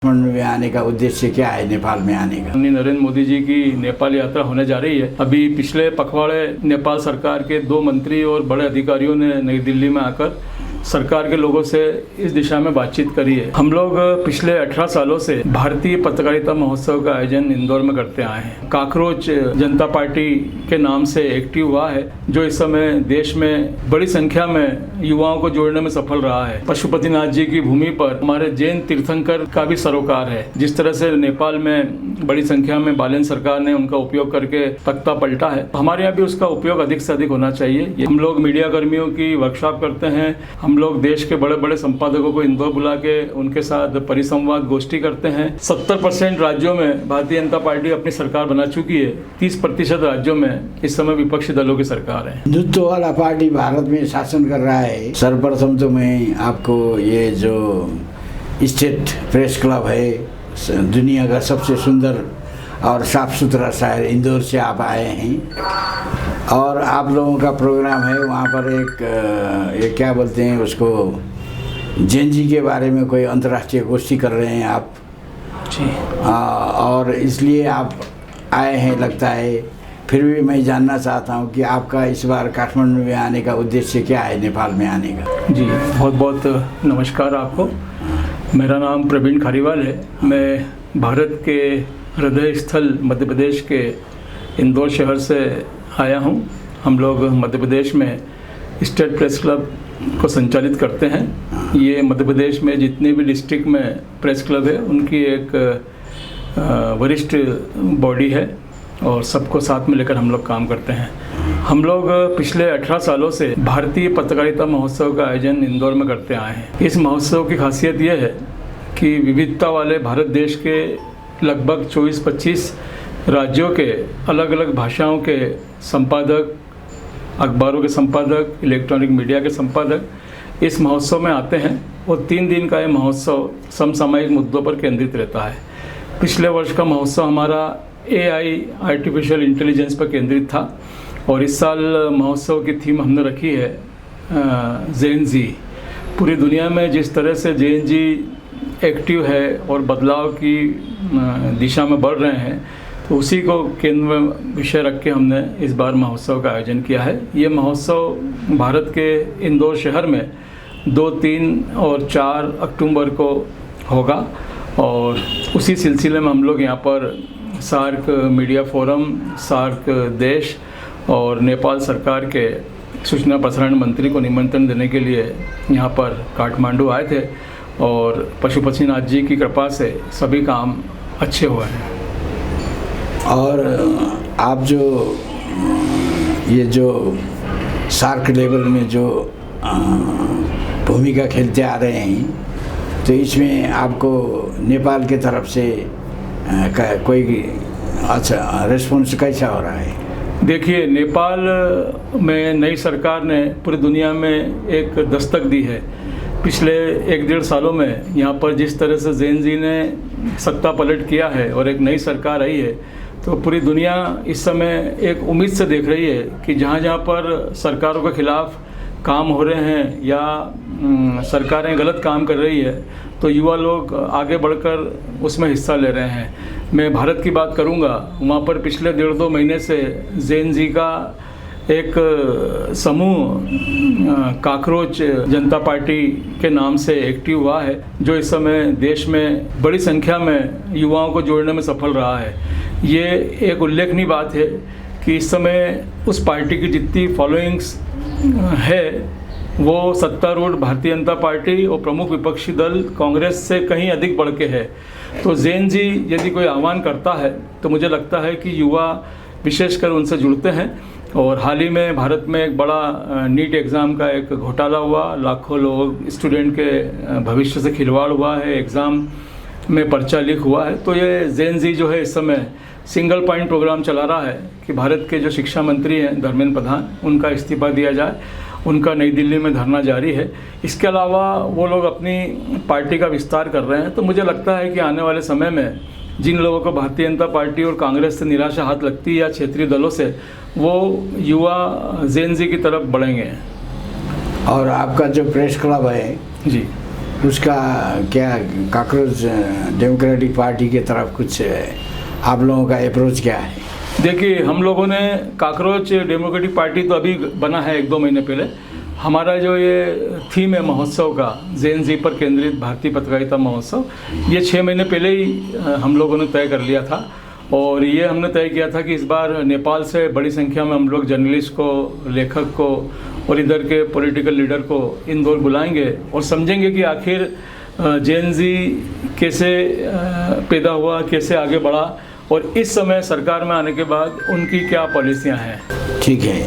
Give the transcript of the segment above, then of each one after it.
काठमांडू में आने का उद्देश्य क्या है, नेपाल में आने का? नरेंद्र मोदी जी की नेपाल यात्रा होने जा रही है। अभी पिछले पखवाड़े नेपाल सरकार के 2 मंत्री और बड़े अधिकारियों ने नई दिल्ली में आकर सरकार के लोगों से इस दिशा में बातचीत करी है। हम लोग पिछले 18 सालों से भारतीय पत्रकारिता महोत्सव का आयोजन इंदौर में करते आए हैं। काकरोच जनता पार्टी के नाम से एक्टिव हुआ है, जो इस समय देश में बड़ी संख्या में युवाओं को जोड़ने में सफल रहा है। पशुपतिनाथ जी की भूमि पर हमारे जैन तीर्थंकर का भी सरोकार है। जिस तरह से नेपाल में बड़ी संख्या में बालेन सरकार ने उनका उपयोग करके तख्ता पलटा है, हमारे यहाँ भी उसका उपयोग अधिक से अधिक होना चाहिए। हम लोग मीडिया कर्मियों की वर्कशॉप करते हैं। हम लोग देश के बड़े बड़े संपादकों को इंदौर बुला के उनके साथ परिसंवाद गोष्ठी करते हैं। 70% राज्यों में भारतीय जनता पार्टी अपनी सरकार बना चुकी है। 30% राज्यों में इस समय विपक्षी दलों की सरकार है। हिंदुत्व वाला पार्टी भारत में शासन कर रहा है। सर्वप्रथम तो मैं आपको ये जो स्टेट प्रेस क्लब है, दुनिया का सबसे सुंदर और साफ सुथरा शहर इंदौर से आप आए हैं और आप लोगों का प्रोग्राम है वहाँ पर एक क्या बोलते हैं उसको, जैन जी के बारे में कोई अंतर्राष्ट्रीय गोष्ठी कर रहे हैं आप जी। और इसलिए आप आए हैं लगता है। फिर भी मैं जानना चाहता हूँ कि आपका इस बार काठमांडू में आने का उद्देश्य क्या है, नेपाल में आने का? जी, बहुत बहुत नमस्कार आपको। मेरा नाम प्रवीण खारीवाल है। मैं भारत के हृदय स्थल मध्य प्रदेश के इंदौर शहर से आया हूं। हम लोग मध्य प्रदेश में स्टेट प्रेस क्लब को संचालित करते हैं। ये मध्य प्रदेश में जितने भी डिस्ट्रिक्ट में प्रेस क्लब है उनकी एक वरिष्ठ बॉडी है और सबको साथ में लेकर हम लोग काम करते हैं। हम लोग पिछले 18 सालों से भारतीय पत्रकारिता महोत्सव का आयोजन इंदौर में करते आए हैं। इस महोत्सव की खासियत यह है कि विविधता वाले भारत देश के लगभग 24-25 राज्यों के अलग अलग भाषाओं के संपादक, अखबारों के संपादक, इलेक्ट्रॉनिक मीडिया के संपादक इस महोत्सव में आते हैं और 3 दिन का ये महोत्सव समसामयिक मुद्दों पर केंद्रित रहता है। पिछले वर्ष का महोत्सव हमारा AI आर्टिफिशियल इंटेलिजेंस पर केंद्रित था और इस साल महोत्सव की थीम हमने रखी है जेन जी। पूरी दुनिया में जिस तरह से जेन जी एक्टिव है और बदलाव की दिशा में बढ़ रहे हैं, तो उसी को केंद्र में विषय रख के हमने इस बार महोत्सव का आयोजन किया है। ये महोत्सव भारत के इंदौर शहर में 2, 3 और 4 अक्टूबर को होगा और उसी सिलसिले में हम लोग यहाँ पर सार्क मीडिया फोरम, सार्क देश और नेपाल सरकार के सूचना प्रसारण मंत्री को निमंत्रण देने के लिए यहाँ पर काठमांडू आए थे और पशुपतिनाथ जी की कृपा से सभी काम अच्छे हुए हैं। और आप जो सार्क लेवल में जो भूमिका खेलते आ रहे हैं, तो इसमें आपको नेपाल के तरफ से कोई अच्छा रिस्पॉन्स कैसा हो रहा है? देखिए, नेपाल में नई सरकार ने पूरी दुनिया में एक दस्तक दी है। पिछले 1-1.5 सालों में यहाँ पर जिस तरह से जैन जी ने सत्ता पलट किया है और एक नई सरकार आई है, तो पूरी दुनिया इस समय एक उम्मीद से देख रही है कि जहाँ जहाँ पर सरकारों के खिलाफ काम हो रहे हैं या सरकारें गलत काम कर रही है, तो युवा लोग आगे बढ़कर उसमें हिस्सा ले रहे हैं। मैं भारत की बात करूंगा, वहाँ पर पिछले 1.5-2 महीने से जैन जी का एक समूह काकरोच जनता पार्टी के नाम से एक्टिव हुआ है, जो इस समय देश में बड़ी संख्या में युवाओं को जोड़ने में सफल रहा है। ये एक उल्लेखनीय बात है कि इस समय उस पार्टी की जितनी फॉलोइंग्स है वो सत्तारूढ़ भारतीय जनता पार्टी और प्रमुख विपक्षी दल कांग्रेस से कहीं अधिक बढ़ के है। तो जैन जी यदि कोई आह्वान करता है तो मुझे लगता है कि युवा विशेषकर उनसे जुड़ते हैं। और हाल ही में भारत में एक बड़ा नीट एग्ज़ाम का एक घोटाला हुआ, लाखों लोग स्टूडेंट के भविष्य से खिलवाड़ हुआ है, एग्ज़ाम में पर्चा लीक हुआ है। तो ये जैन जी जो है इस समय सिंगल पॉइंट प्रोग्राम चला रहा है कि भारत के जो शिक्षा मंत्री हैं धर्मेंद्र प्रधान, उनका इस्तीफा दिया जाए। उनका नई दिल्ली में धरना जारी है। इसके अलावा वो लोग अपनी पार्टी का विस्तार कर रहे हैं। तो मुझे लगता है कि आने वाले समय में जिन लोगों को भारतीय जनता पार्टी और कांग्रेस से निराशा हाथ लगती है या क्षेत्रीय दलों से, वो युवा जैन जी की तरफ बढ़ेंगे। और आपका जो प्रेस क्लब है जी, उसका क्या कॉकरोच डेमोक्रेटिक पार्टी की तरफ कुछ आप लोगों का अप्रोच क्या है? देखिए, हम लोगों ने कॉकरोच डेमोक्रेटिक पार्टी तो अभी बना है 1-2 महीने पहले। हमारा जो ये थीम है महोत्सव का, जेन जी पर केंद्रित भारतीय पत्रकारिता महोत्सव, ये 6 महीने पहले ही हम लोगों ने तय कर लिया था। और ये हमने तय किया था कि इस बार नेपाल से बड़ी संख्या में हम लोग जर्नलिस्ट को, लेखक को और इधर के पॉलिटिकल लीडर को इंदौर बुलाएंगे और समझेंगे कि आखिर जेन जी कैसे पैदा हुआ, कैसे आगे बढ़ा और इस समय सरकार में आने के बाद उनकी क्या पॉलिसियां हैं। ठीक है,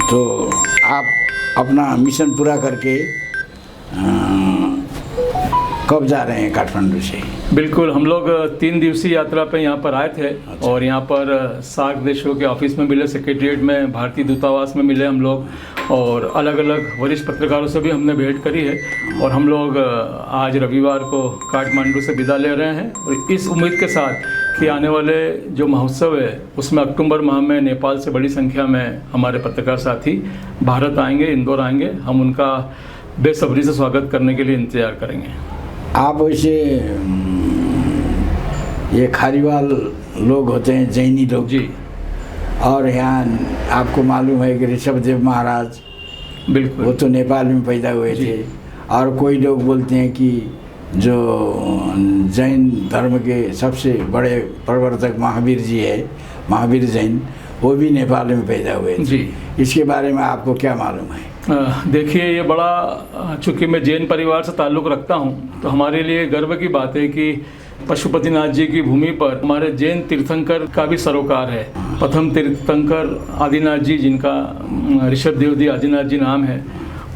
तो आप अपना मिशन पूरा करके कब जा रहे हैं काठमांडू से? बिल्कुल, हम लोग 3 दिवसीय यात्रा पे यहाँ पर आए थे। अच्छा। और यहाँ पर सार्क देशों के ऑफिस में मिले, सेक्रेटरीट में, भारतीय दूतावास में मिले हम लोग, और अलग अलग वरिष्ठ पत्रकारों से भी हमने भेंट करी है। और हम लोग आज रविवार को काठमांडू से विदा ले रहे हैं और इस उम्मीद के साथ कि आने वाले जो महोत्सव है उसमें अक्टूबर माह में नेपाल से बड़ी संख्या में हमारे पत्रकार साथी भारत आएंगे, इंदौर आएंगे। हम उनका बेसब्री से स्वागत करने के लिए इंतजार करेंगे। आप वैसे ये खारीवाल लोग होते हैं, जैनी लोग जी, और यहाँ आपको मालूम है कि ऋषभदेव महाराज, बिल्कुल, वो तो नेपाल में पैदा हुए थे। और कोई लोग बोलते हैं कि जो जैन धर्म के सबसे बड़े प्रवर्तक महावीर जी है, महावीर जैन, वो भी नेपाल में पैदा हुए थे। जी, इसके बारे में आपको क्या मालूम है? देखिए, ये बड़ा, चूँकि मैं जैन परिवार से ताल्लुक़ रखता हूँ, तो हमारे लिए गर्व की बात है कि पशुपतिनाथ जी की भूमि पर हमारे जैन तीर्थंकर का भी सरोकार है। प्रथम तीर्थंकर आदिनाथ जी, जिनका ऋषभदेव जी आदिनाथ जी नाम है,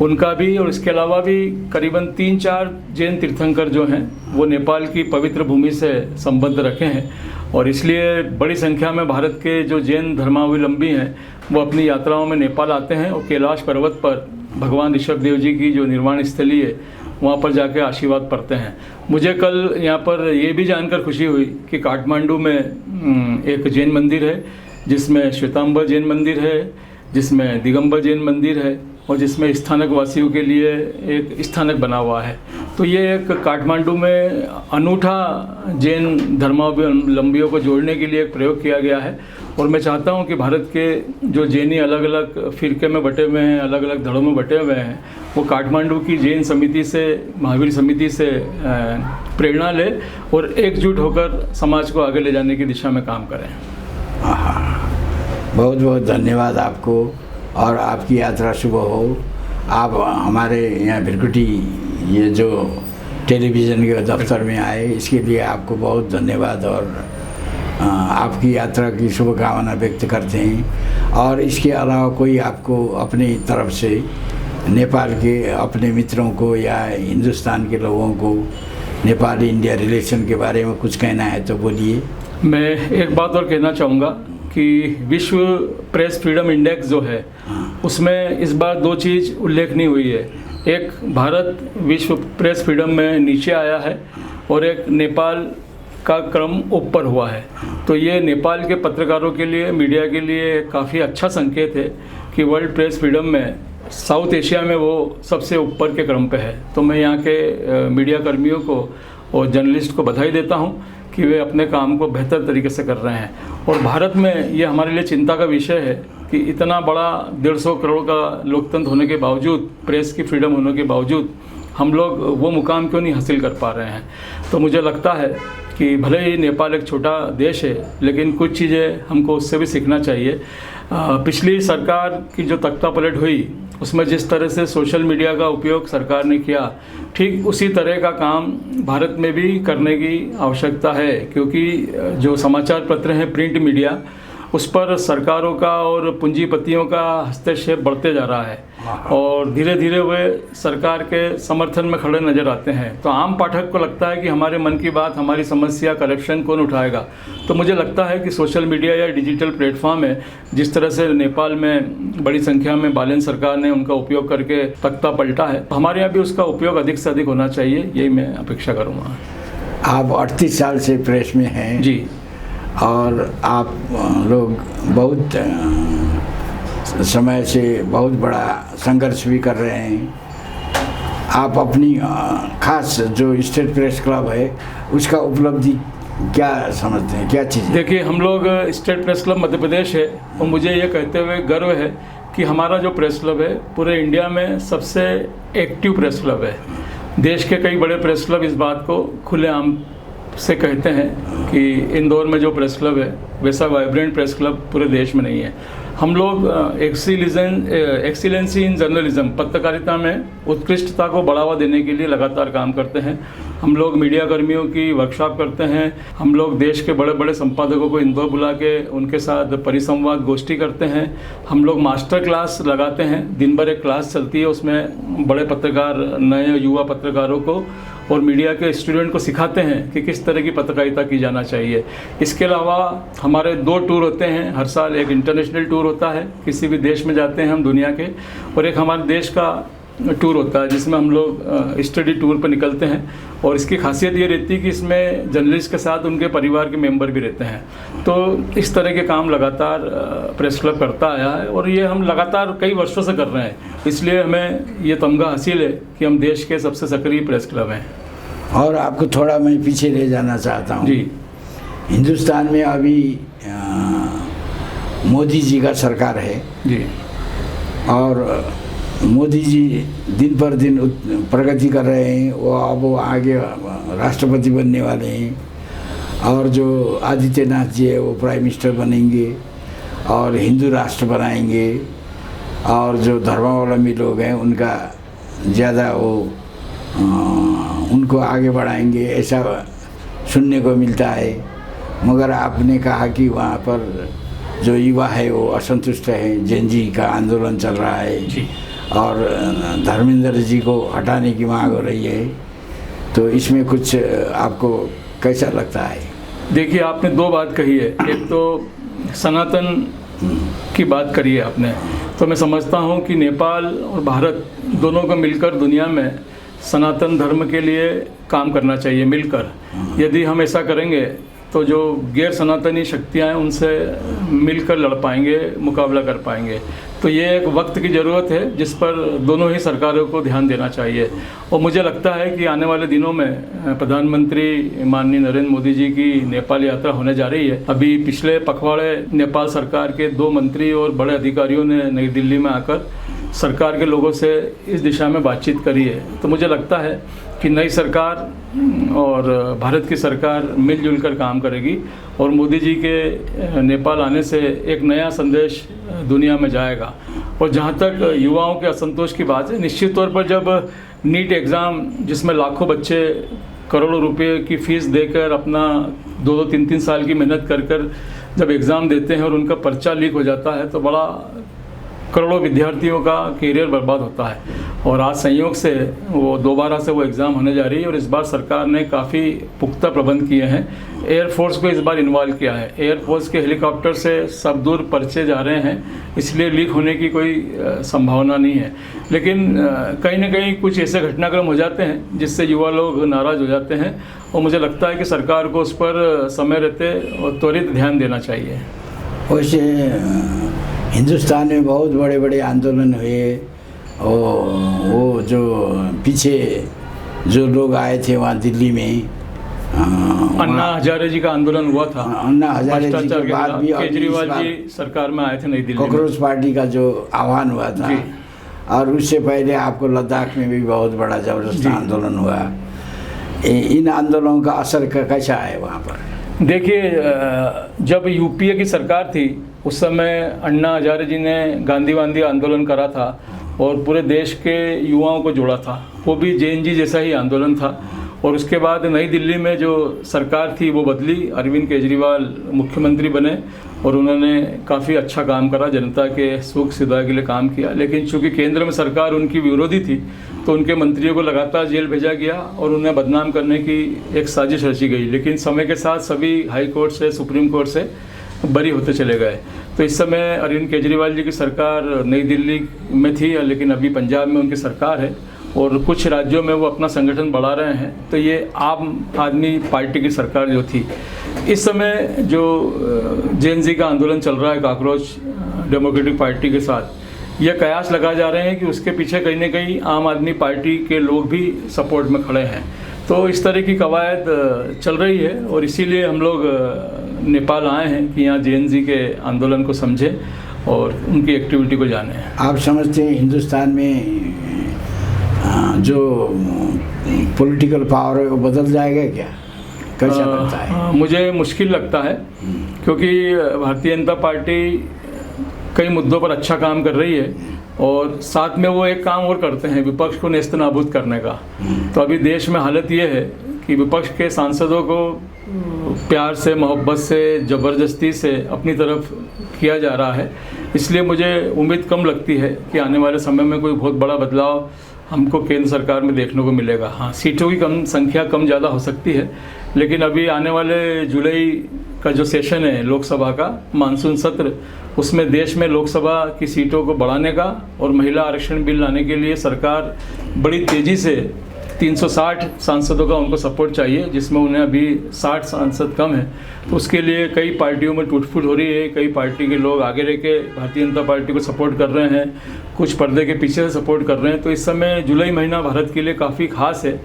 उनका भी, और इसके अलावा भी करीबन 3-4 जैन तीर्थंकर जो हैं वो नेपाल की पवित्र भूमि से संबंध रखे हैं। और इसलिए बड़ी संख्या में भारत के जो जैन धर्मावलंबी हैं वो अपनी यात्राओं में नेपाल आते हैं और कैलाश पर्वत पर भगवान ऋषभदेव जी की जो निर्वाण स्थली है वहाँ पर जाके आशीर्वाद पढ़ते हैं। मुझे कल यहाँ पर ये भी जानकर खुशी हुई कि काठमांडू में एक जैन मंदिर है, जिसमें श्वेतांबर जैन मंदिर है, जिसमें दिगंबर जैन मंदिर है और जिसमें स्थानक वासियों के लिए एक स्थानक बना हुआ है। तो ये एक काठमांडू में अनूठा जैन धर्मावलंबियों को जोड़ने के लिए एक प्रयोग किया गया है। और मैं चाहता हूँ कि भारत के जो जैनी अलग अलग फिरके में बटे हुए हैं, अलग अलग धड़ों में बटे हुए हैं, वो काठमांडू की जैन समिति से, महावीर समिति से प्रेरणा ले और एकजुट होकर समाज को आगे ले जाने की दिशा में काम करें। बहुत बहुत धन्यवाद आपको और आपकी यात्रा शुभ हो। आप हमारे यहाँ भिरकुटी ये जो टेलीविज़न के दफ्तर में आए, इसके लिए आपको बहुत धन्यवाद और आपकी यात्रा की शुभकामना व्यक्त करते हैं। और इसके अलावा कोई आपको अपनी तरफ से नेपाल के अपने मित्रों को या हिंदुस्तान के लोगों को नेपाल इंडिया रिलेशन के बारे में कुछ कहना है तो बोलिए। मैं एक बात और कहना चाहूँगा कि विश्व प्रेस फ्रीडम इंडेक्स जो है उसमें इस बार 2 चीज़ उल्लेखनीय हुई है। एक, भारत विश्व प्रेस फ्रीडम में नीचे आया है और एक, नेपाल का क्रम ऊपर हुआ है। तो ये नेपाल के पत्रकारों के लिए, मीडिया के लिए काफ़ी अच्छा संकेत है कि वर्ल्ड प्रेस फ्रीडम में साउथ एशिया में वो सबसे ऊपर के क्रम पे है। तो मैं यहाँ के मीडिया कर्मियों को और जर्नलिस्ट को बधाई देता हूँ कि वे अपने काम को बेहतर तरीके से कर रहे हैं। और भारत में ये हमारे लिए चिंता का विषय है कि इतना बड़ा 150 करोड़ का लोकतंत्र होने के बावजूद, प्रेस की फ्रीडम होने के बावजूद, हम लोग वो मुकाम क्यों नहीं हासिल कर पा रहे हैं। तो मुझे लगता है कि भले ही नेपाल एक छोटा देश है, लेकिन कुछ चीज़ें हमको उससे भी सीखना चाहिए। पिछली सरकार की जो तख्ता पलट हुई उसमें जिस तरह से सोशल मीडिया का उपयोग सरकार ने किया, ठीक उसी तरह का काम भारत में भी करने की आवश्यकता है। क्योंकि जो समाचार पत्र हैं, प्रिंट मीडिया, उस पर सरकारों का और पूंजीपतियों का हस्तक्षेप बढ़ते जा रहा है और धीरे धीरे वे सरकार के समर्थन में खड़े नजर आते हैं। तो आम पाठक को लगता है कि हमारे मन की बात, हमारी समस्या, करप्शन कौन उठाएगा। तो मुझे लगता है कि सोशल मीडिया या डिजिटल प्लेटफॉर्म है, जिस तरह से नेपाल में बड़ी संख्या में बालेन सरकार ने उनका उपयोग करके तख्ता पलटा है, तो हमारे यहाँ भी उसका उपयोग अधिक से अधिक होना चाहिए, यही मैं अपेक्षा करूँगा। आप 38 साल से प्रेस में हैं जी, और आप लोग बहुत समय से बहुत बड़ा संघर्ष भी कर रहे हैं। आप अपनी खास जो स्टेट प्रेस क्लब है उसका उपलब्धि क्या समझते हैं, क्या चीज़ है? देखिए, हम लोग state press club Madhya Pradesh है और मुझे ये कहते हुए गर्व है कि हमारा जो प्रेस क्लब है पूरे इंडिया में सबसे एक्टिव प्रेस क्लब है। देश के कई बड़े प्रेस क्लब इस बात को खुलेआम से कहते हैं कि इंदौर में जो प्रेस क्लब है वैसा वाइब्रेंट प्रेस क्लब पूरे देश में नहीं है। हम लोग एक्सीलेंसी इन जर्नलिज्म, पत्रकारिता में उत्कृष्टता को बढ़ावा देने के लिए लगातार काम करते हैं। हम लोग मीडिया कर्मियों की वर्कशॉप करते हैं। हम लोग देश के बड़े बड़े संपादकों को इंदौर बुला के उनके साथ परिसंवाद गोष्ठी करते हैं। हम लोग मास्टर क्लास लगाते हैं, दिन भर एक क्लास चलती है, उसमें बड़े पत्रकार, नए युवा पत्रकारों को और मीडिया के स्टूडेंट को सिखाते हैं कि किस तरह की पत्रकारिता की जाना चाहिए। इसके अलावा हमारे 2 टूर होते हैं हर साल। एक इंटरनेशनल टूर होता है, किसी भी देश में जाते हैं हम दुनिया के, और एक हमारे देश का टूर होता है जिसमें हम लोग स्टडी टूर पर निकलते हैं। और इसकी खासियत ये रहती है कि इसमें जर्नलिस्ट के साथ उनके परिवार के मेंबर भी रहते हैं। तो इस तरह के काम लगातार प्रेस क्लब करता आया है और ये हम लगातार कई वर्षों से कर रहे हैं, इसलिए हमें ये तमगा हासिल है कि हम देश के सबसे सक्रिय प्रेस क्लब हैं। और आपको थोड़ा मैं पीछे ले जाना चाहता हूँ जी। हिंदुस्तान में अभी मोदी जी का सरकार है जी, और मोदी जी दिन पर दिन प्रगति कर रहे हैं। वो आगे राष्ट्रपति बनने वाले हैं और जो आदित्यनाथ जी है वो प्राइम मिनिस्टर बनेंगे और हिंदू राष्ट्र बनाएंगे और जो धर्मावलंबी लोग हैं उनका ज़्यादा वो उनको आगे बढ़ाएंगे, ऐसा सुनने को मिलता है। मगर आपने कहा कि वहाँ पर जो युवा है वो असंतुष्ट है, जेन जी का आंदोलन चल रहा है जी। और धर्मेंद्र जी को हटाने की मांग हो रही है, तो इसमें कुछ आपको कैसा लगता है? देखिए, आपने 2 बात कही है। एक तो सनातन की बात करी है आपने, तो मैं समझता हूँ कि नेपाल और भारत दोनों को मिलकर दुनिया में सनातन धर्म के लिए काम करना चाहिए मिलकर। यदि हम ऐसा करेंगे तो जो गैर सनातनी शक्तियाँ हैं उनसे मिलकर लड़ पाएंगे, मुकाबला कर पाएंगे। तो ये एक वक्त की ज़रूरत है जिस पर दोनों ही सरकारों को ध्यान देना चाहिए। और मुझे लगता है कि आने वाले दिनों में प्रधानमंत्री माननीय नरेंद्र मोदी जी की नेपाल यात्रा होने जा रही है। अभी पिछले पखवाड़े नेपाल सरकार के 2 मंत्री और बड़े अधिकारियों ने नई दिल्ली में आकर सरकार के लोगों से इस दिशा में बातचीत करी है। तो मुझे लगता है कि नई सरकार और भारत की सरकार मिलजुल कर काम करेगी और मोदी जी के नेपाल आने से एक नया संदेश दुनिया में जाएगा। और जहाँ तक युवाओं के असंतोष की बात है, निश्चित तौर पर जब नीट एग्ज़ाम जिसमें लाखों बच्चे करोड़ों रुपए की फ़ीस देकर अपना 2-2, 3-3 साल की मेहनत कर जब एग्ज़ाम देते हैं और उनका पर्चा लीक हो जाता है तो बड़ा करोड़ों विद्यार्थियों का करियर बर्बाद होता है। और आज संयोग से वो दोबारा से वो एग्ज़ाम होने जा रही है और इस बार सरकार ने काफ़ी पुख्ता प्रबंध किए हैं। एयरफोर्स को इस बार इन्वॉल्व किया है। एयरफोर्स के हेलीकॉप्टर से सब दूर पर्चे जा रहे हैं, इसलिए लीक होने की कोई संभावना नहीं है। लेकिन कहीं ना कहीं कुछ ऐसे घटनाक्रम हो जाते हैं जिससे युवा लोग नाराज़ हो जाते हैं और मुझे लगता है कि सरकार को उस पर समय रहते और त्वरित ध्यान देना चाहिए। वैसे हिंदुस्तान में बहुत बड़े बड़े आंदोलन हुए और वो जो पीछे जो लोग आए थे वहाँ दिल्ली में, अन्ना हजारे जी का आंदोलन हुआ था। अन्ना हजारे जी के बाद भी केजरीवाल जी सरकार में आए थे नई दिल्ली में। कॉकरोच पार्टी का जो आह्वान हुआ था और उससे पहले आपको लद्दाख में भी बहुत बड़ा जबरदस्त आंदोलन हुआ। इन आंदोलनों का असर कैसा है वहाँ पर? देखिए, जब यूपीए की सरकार थी उस समय अन्ना हजारे जी ने गांधी वांधी आंदोलन करा था और पूरे देश के युवाओं को जोड़ा था। वो भी जैन जी जैसा ही आंदोलन था। और उसके बाद नई दिल्ली में जो सरकार थी वो बदली, अरविंद केजरीवाल मुख्यमंत्री बने और उन्होंने काफ़ी अच्छा काम करा, जनता के सुख सुविधा के लिए काम किया। लेकिन चूंकि केंद्र में सरकार उनकी विरोधी थी तो उनके मंत्रियों को लगातार जेल भेजा गया और उन्हें बदनाम करने की एक साजिश रची गई। लेकिन समय के साथ सभी हाई कोर्ट से, सुप्रीम कोर्ट से बरी होते चले गए। तो इस समय अरविंद केजरीवाल जी की सरकार नई दिल्ली में थी, लेकिन अभी पंजाब में उनकी सरकार है और कुछ राज्यों में वो अपना संगठन बढ़ा रहे हैं। तो ये आम आदमी पार्टी की सरकार जो थी, इस समय जो जेन जी का आंदोलन चल रहा है कॉकरोच डेमोक्रेटिक पार्टी के साथ, यह कयास लगाए जा रहे हैं कि उसके पीछे कहीं ना कहीं आम आदमी पार्टी के लोग भी सपोर्ट में खड़े हैं। तो इस तरह की कवायद चल रही है और इसीलिए हम लोग नेपाल आए हैं कि यहाँ जेएनजी के आंदोलन को समझें और उनकी एक्टिविटी को जानें। आप समझते हैं हिंदुस्तान में जो पॉलिटिकल पावर है वो बदल जाएगा क्या? कैसा लगता है? मुझे मुश्किल लगता है, क्योंकि भारतीय जनता पार्टी कई मुद्दों पर अच्छा काम कर रही है और साथ में वो एक काम और करते हैं, विपक्ष को नेस्तनाबूद करने का। तो अभी देश में हालत ये है कि विपक्ष के सांसदों को प्यार से, मोहब्बत से, ज़बरदस्ती से अपनी तरफ किया जा रहा है। इसलिए मुझे उम्मीद कम लगती है कि आने वाले समय में कोई बहुत बड़ा बदलाव हमको केंद्र सरकार में देखने को मिलेगा। हाँ, सीटों की संख्या कम ज़्यादा हो सकती है, लेकिन अभी आने वाले जुलाई का जो सेशन है लोकसभा का मानसून सत्र, उसमें देश में लोकसभा की सीटों को बढ़ाने का और महिला आरक्षण बिल लाने के लिए सरकार बड़ी तेज़ी से 360 सांसदों का उनको सपोर्ट चाहिए, जिसमें उन्हें अभी 60 सांसद कम है। तो उसके लिए कई पार्टियों में टूट-फूट हो रही है, कई पार्टी के लोग आगे रह के भारतीय जनता पार्टी को सपोर्ट कर रहे हैं, कुछ पर्दे के पीछे से सपोर्ट कर रहे हैं। तो इस समय जुलाई महीना भारत के लिए काफ़ी खास है।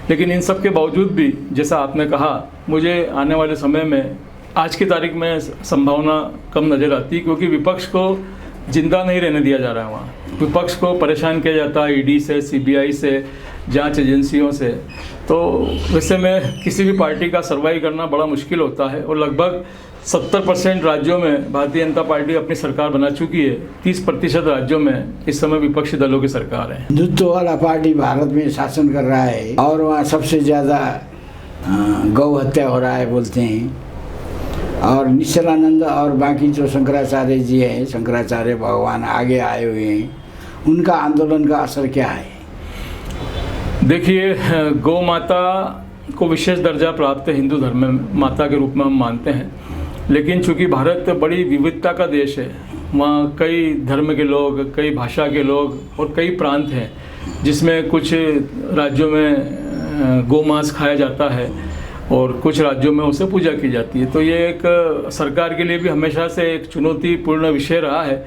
लेकिन इन सब के बावजूद भी, जैसा आपने कहा, मुझे आने वाले समय में आज की तारीख में संभावना कम नज़र आती, क्योंकि विपक्ष को जिंदा नहीं रहने दिया जा रहा है। वहाँ विपक्ष को परेशान किया जाता है ईडी से, सीबीआई से, जांच एजेंसियों से। तो वैसे में किसी भी पार्टी का सर्वाइव करना बड़ा मुश्किल होता है और लगभग 70% राज्यों में भारतीय जनता पार्टी अपनी सरकार बना चुकी है। 30% राज्यों में इस समय विपक्षी दलों की सरकार है। हिंदुत्व वाला पार्टी भारत में शासन कर रहा है और वहाँ सबसे ज़्यादा गौ हत्या हो रहा है बोलते हैं। और निश्चलानंद और बाकी जो शंकराचार्य जी हैं, शंकराचार्य भगवान आगे आए हुए हैं, उनका आंदोलन का असर क्या है? देखिए, गौ माता को विशेष दर्जा प्राप्त है हिंदू धर्म में, माता के रूप में हम मानते हैं। लेकिन चूंकि भारत बड़ी विविधता का देश है, वहाँ कई धर्म के लोग, कई भाषा के लोग और कई प्रांत हैं, जिसमें कुछ राज्यों में गौमांस खाया जाता है और कुछ राज्यों में उसे पूजा की जाती है। तो ये एक सरकार के लिए भी हमेशा से एक चुनौतीपूर्ण विषय रहा है।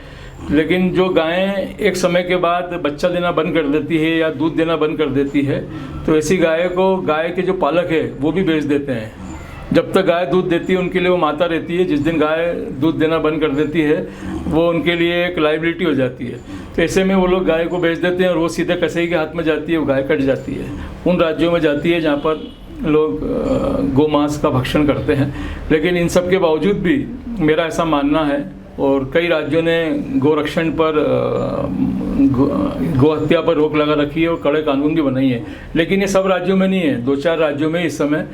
लेकिन जो गायें एक समय के बाद बच्चा देना बंद कर देती है या दूध देना बंद कर देती है, तो ऐसी गाय को गाय के जो पालक है वो भी बेच देते हैं। जब तक गाय दूध देती है उनके लिए वो माता रहती है, जिस दिन गाय दूध देना बंद कर देती है वो उनके लिए एक लाइबिलिटी हो जाती है। तो ऐसे में वो लोग गाय को बेच देते हैं और वो सीधे कसाई के हाथ में जाती है, वो गाय कट जाती है। उन राज्यों में जाती है जहाँ पर लोग गोमांस का भक्षण करते हैं। लेकिन इन सब के बावजूद भी मेरा ऐसा मानना है, और कई राज्यों ने गोरक्षण पर, गो हत्या पर रोक लगा रखी है और कड़े कानून भी बनाई है। लेकिन ये सब राज्यों में नहीं है, 2-4 राज्यों में इस समय,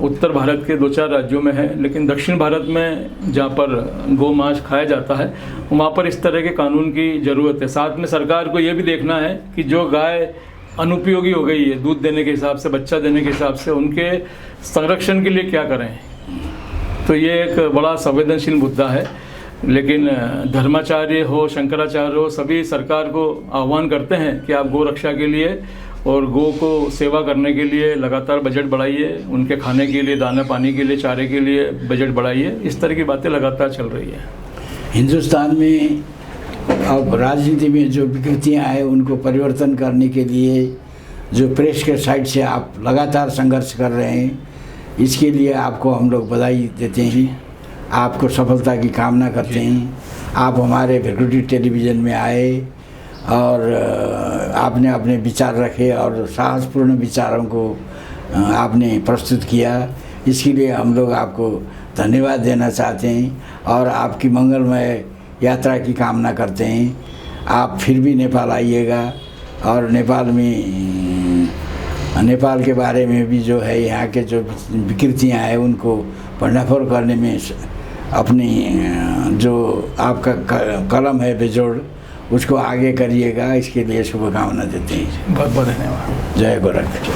उत्तर भारत के 2-4 राज्यों में है। लेकिन दक्षिण भारत में जहाँ पर गोमांस खाया जाता है वहाँ पर इस तरह के कानून की ज़रूरत है। साथ में सरकार को ये भी देखना है कि जो गाय अनुपयोगी हो गई है दूध देने के हिसाब से, बच्चा देने के हिसाब से, उनके संरक्षण के लिए क्या करें। तो ये एक बड़ा संवेदनशील मुद्दा है। लेकिन धर्माचार्य हो, शंकराचार्य हो, सभी सरकार को आह्वान करते हैं कि आप गौ रक्षा के लिए और गौ को सेवा करने के लिए लगातार बजट बढ़ाइए, उनके खाने के लिए, दाना पानी के लिए, चारे के लिए बजट बढ़ाइए। इस तरह की बातें लगातार चल रही है। हिंदुस्तान में अब राजनीति में जो विकृतियां हैं उनको परिवर्तन करने के लिए जो प्रेस के साइड से आप लगातार संघर्ष कर रहे हैं, इसके लिए आपको हम लोग बधाई देते हैं, आपको सफलता की कामना करते हैं। आप हमारे भ्रकुटी टेलीविज़न में आए और आपने अपने विचार रखे और साहसपूर्ण विचारों को आपने प्रस्तुत किया। इसके लिए हम लोग आपको धन्यवाद देना चाहते हैं और आपकी मंगलमय यात्रा की कामना करते हैं। आप फिर भी नेपाल आइएगा और नेपाल के बारे में भी जो है, यहाँ के जो विकृतियाँ हैं उनको भंडाफोड़ करने में अपनी जो आपका कलम है बेजोड़, उसको आगे करिएगा। इसके लिए शुभकामना देते हैं। बहुत बहुत धन्यवाद। जय गोरख।